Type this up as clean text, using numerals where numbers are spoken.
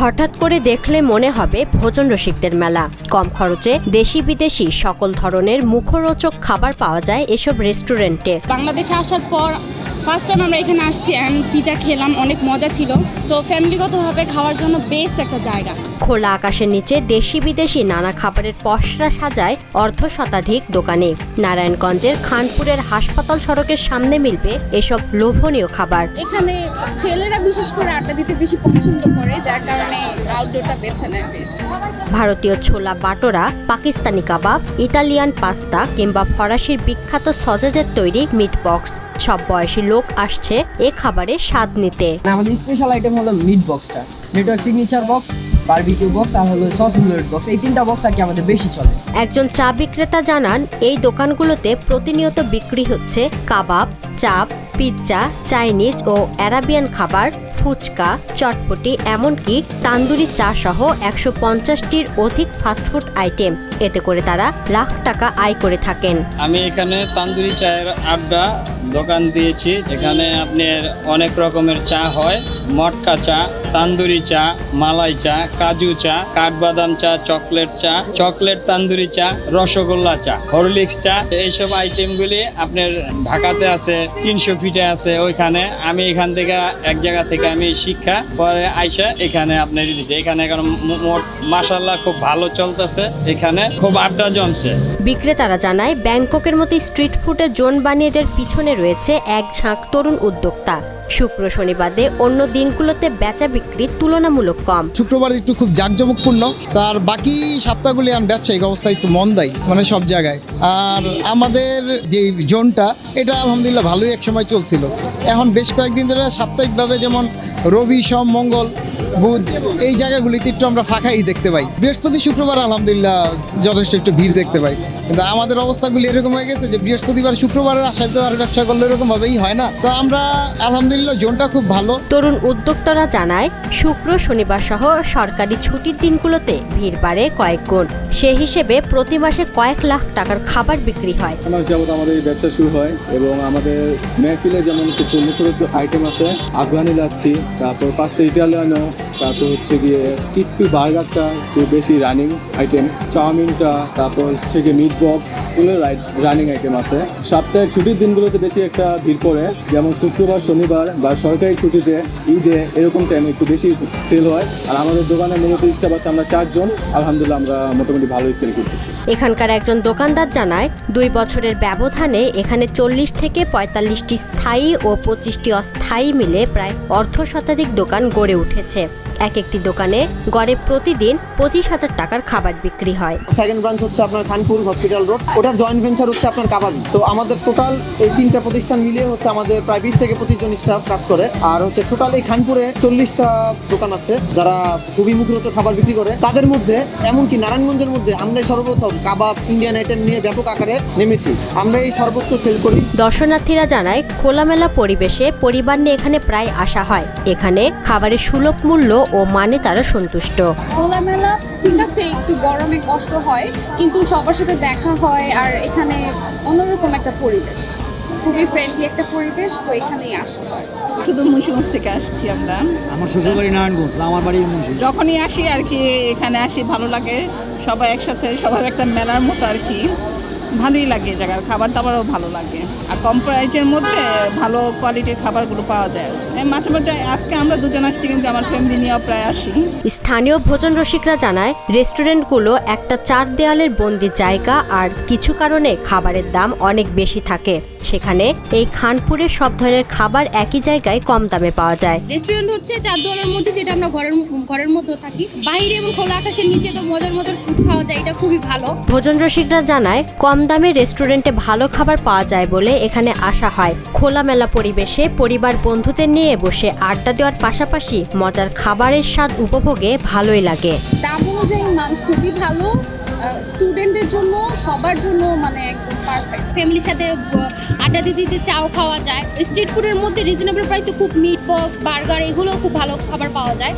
হঠাৎ করে দেখলে মনে হবে ভোজন রসিকদের মেলা। কম খরচে দেশি বিদেশি সকল ধরনের মুখরোচক খাবার পাওয়া যায় এসব রেস্টুরেন্টে। বাংলাদেশে আসার পর ফার্স্ট টাইম আমরা এখানে আসছি অ্যান্ড পিজা খেলাম, অনেক মজা ছিল। সো ফ্যামিলিগতভাবে খাওয়ার জন্য বেস্ট একটা জায়গা। খোলা আকাশের নিচে দেশি বিদেশি নানা খাবারের পসরা সাজায় অর্ধশতাধিক দোকানে। নারায়ণগঞ্জের খানপুরের হাসপাতাল সড়কের সামনে মিলবে এসব লোভনীয় খাবার। এখানে ছেলেরা বিশেষ করে আড্ডা দিতে বেশি পছন্দ করে, যার কারণে আউটডোরটা বেছে নেয় বেশি। ভারতীয় ছোলা বাটোরা, পাকিস্তানি কাবাব, ইতালিয়ান পাস্তা কিংবা ফরাসির বিখ্যাত সসেজের তৈরি মিট বক্স, সব বয়সী লোক আসছে এ খাবারে স্বাদ নিতে। আমাদের স্পেশাল আইটেম হলো মিট বক্সটা, network signature box, barbecue box আর হলো সসেজ লোডেড বক্স। এই তিনটা বক্স আর কি আমাদের বেশি চলে। একজন চা বিক্রেতা জানান, এই দোকানগুলোতে প্রতিনিয়ত বিক্রি হচ্ছে কাবাব, চাপ, পিৎজা, চাইনিজ ও অ্যারাবিয়ান খাবার, ফুচকা, চটপটি, এমনকি তান্দুরি চা সহ ১৫০টির অধিক ফাস্টফুড আইটেম। এতে করে তারা লাখ টাকা আয় করে থাকেন। আমি এখানে তান্দুরি চায়ের আড্ডা দোকান দিয়েছি। এখানে আপনার অনেক রকমের চা হয়, মটকা চা, তান্দুরি চা, মালাই চা, কাজু চা, কাঠবাদাম চা, চকলেট তান্দুরি চা, রসগোল্লা চা, হরলিক্স চা। এইসব আইটেমগুলি আপনার ঢাকাতে আছে, ৩০০ ফিটে আছে ওইখানে। আমি এখান থেকে এক জায়গা থেকে আমি শিক্ষা পরে আইসা এখানে আপনার দিয়েছি। এখানে এখন মাশাআল্লাহ খুব ভালো চলতেছে, এখানে খুব আড্ডা জমছে। বিক্রেতারা জানায়, ব্যাংককের মতো স্ট্রিট ফুডের জোন বানিয়ে দেওয়ার পিছনে রয়েছে এক ঝাঁক তরুণ উদ্যোক্তা। শুক্র শনিবারে অন্য দিনগুলোতে বেচা বিক্রি তুলনামূলক কম। শুক্রবার একটু খুব জাঁকজমকপূর্ণ, তার বাকি সপ্তাহগুলি ব্যবসায়িক অবস্থা একটু মন্দাই, মানে সব জায়গায়। আর আমাদের যে জোনটা, এটা আলহামদুলিল্লাহ ভালোই এক সময় চলছিল। এখন বেশ কয়েকদিন ধরে সাপ্তাহিকভাবে, যেমন রবি, সোম, মঙ্গল, বুধ, এই জায়গাগুলিতে একটু আমরা ফাঁকাই দেখতে পাই। বৃহস্পতি শুক্রবার আলহামদুলিল্লাহ যথেষ্ট একটু ভিড় দেখতে পাই। কিন্তু আমাদের অবস্থাগুলি এরকম হয়ে গেছে যে বৃহস্পতিবার শুক্রবারের আশায় ব্যবসা করলে এরকম ভাবেই হয় না। তো আমরা আলহামদুলিল্লাহ জোনটা খুব ভালো। তরুণ উদ্যোক্তারা জানায়, শুক্র শনিবার সহ সরকারি ছুটির দিনগুলোতে ভিড় বাড়ে কয়েক গুণ। সে হিসেবে প্রতি মাসে কয়েক লাখ টাকার খাবার বিক্রি হয়। মাস যাবত আমাদের এই ব্যবসা শুরু হয় এবং আমাদের মেহফিলে যেমন কিছু মুখরোচক আইটেম আছে, আফগানি লাচ্ছি, তারপর পাস্তা ইটালিয়ানো, তারপর হচ্ছে গিয়ে ক্রিসপি বার্গারটা একটু বেশি রানিং আইটেম, চাউমিনটা, তারপর হচ্ছে গিয়ে মিট বক্স, এগুলো রানিং আইটেম আছে। সপ্তাহে ছুটির দিনগুলোতে বেশি একটা ভিড় পড়ে, যেমন শুক্রবার, শনিবার বা সরকারি ছুটিতে, ঈদে, এরকম টাইমে একটু বেশি সেল হয়। আর আমাদের দোকানে মূলত স্টাফ আছে আমরা ৪ জন, আলহামদুলিল্লাহ আমরা মোটামুটি ভালোই সেল করতেছি। এখানকার একজন দোকানদার জানায়, ২ বছরের ব্যবধানে এখানে ৪০ থেকে ৪৫টি স্থায়ী ও ২৫টি অস্থায়ী মিলে প্রায় অর্ধশতাধিক দোকান গড়ে উঠেছে। এক একটি দোকানে গড়ে প্রতিদিন ২৫,০০০ টাকার খাবার বিক্রি হয়। সেকেন্ড ব্রাঞ্চ হচ্ছে আপনার খানপুর হসপিটাল রোড, ওটার জয়েন্ট ভেঞ্চার হচ্ছে আপনার কাবাবি। তো আমাদের টোটাল এই 3টা প্রতিষ্ঠান মিলিয়ে হচ্ছে আমাদের প্রায় 20 থেকে 25 জন স্টাফ কাজ করে। আর হচ্ছে টোটাল এই খানপুরে 40টা দোকান আছে যারা খুবই মুখরোচক খাবার বিক্রি করে। তাদের মধ্যে এমনকি নারায়ণগঞ্জের মধ্যে আমরা সর্বপ্রথম কাবাব ইন্ডিয়ান আইটেম নিয়ে ব্যাপক আকারে নেমেছি। আমরা এই সর্বোচ্চ সেল করি। দর্শনার্থীরা জানায়, খোলামেলা পরিবেশে পরিবার নিয়ে এখানে প্রায় আসা হয়। এখানে খাবারের সুলভ মূল্য ও মানে তারা সন্তুষ্ট। খোলামেলা ঠিক আছে, একটু গরমে কষ্ট হয়, কিন্তু সবার সাথে দেখা হয়। আর এখানে অন্যরকম একটা পরিবেশ, খুবই ফ্রেন্ডলি একটা পরিবেশ, তো এখানেই আসা হয়। শুধু মুন্সিগঞ্জ থেকে আসছি আমরা। আমার শ্বশুরবাড়ি নারায়ণগঞ্জ, আমার বাড়ি মুন্সিগঞ্জ। যখনই আসি আর কি এখানে আসি, ভালো লাগে। সবাই একসাথে, সবার একটা মেলার মতো আর কি, ভালোই লাগে। জায়গার খাবার দাবারও ভালো লাগে, আর কম প্রাইসের মধ্যে ভালো কোয়ালিটির খাবারগুলো পাওয়া যায়। মাঝে মাঝে আজকে আমরা দুজন আসছি, কিন্তু আমার ফ্যামিলি নিয়েও প্রায় আসি। স্থানীয় ভোজন রসিকরা জানায়, রেস্টুরেন্টগুলো একটা ৪ দেয়ালের বন্দি জায়গা, আর কিছু কারণে খাবারের দাম অনেক বেশি থাকে। সেখানে এই খানপুরের সব ধরনের খাবার একই জায়গায় কম দামে পাওয়া যায়। রেস্টুরেন্ট হচ্ছে ৪ দেওয়ালের মধ্যে, যেটা আমরা ঘরের মধ্যে থাকি। বাইরে এবং খোলা আকাশের নিচে তো মজার ফুড খাওয়া যায়, এটা খুবই ভালো। ভোজন রসিকরা জানায়, কম দামে রেস্টুরেন্টে ভালো খাবার পাওয়া যায় বলে এখানে আসা হয়। খোলামেলা পরিবেশে পরিবার বন্ধুদের নিয়ে বসে আড্ডা দেওয়ার পাশাপাশি মজার খাবারের স্বাদ উপভোগে ভালোই লাগে। দাম অনুযায়ী মান খুবই ভালো, স্টুডেন্টদের জন্য, সবার জন্য মানে একদম পারফেক্ট। ফ্যামিলির সাথে আড্ডা দিতে চাও খাওয়া যায়। স্ট্রিট ফুডের মধ্যে রিজনেবল প্রাইসে খুব মিট বক্স, বার্গার, এগুলো খুব ভালো খাবার পাওয়া যায়।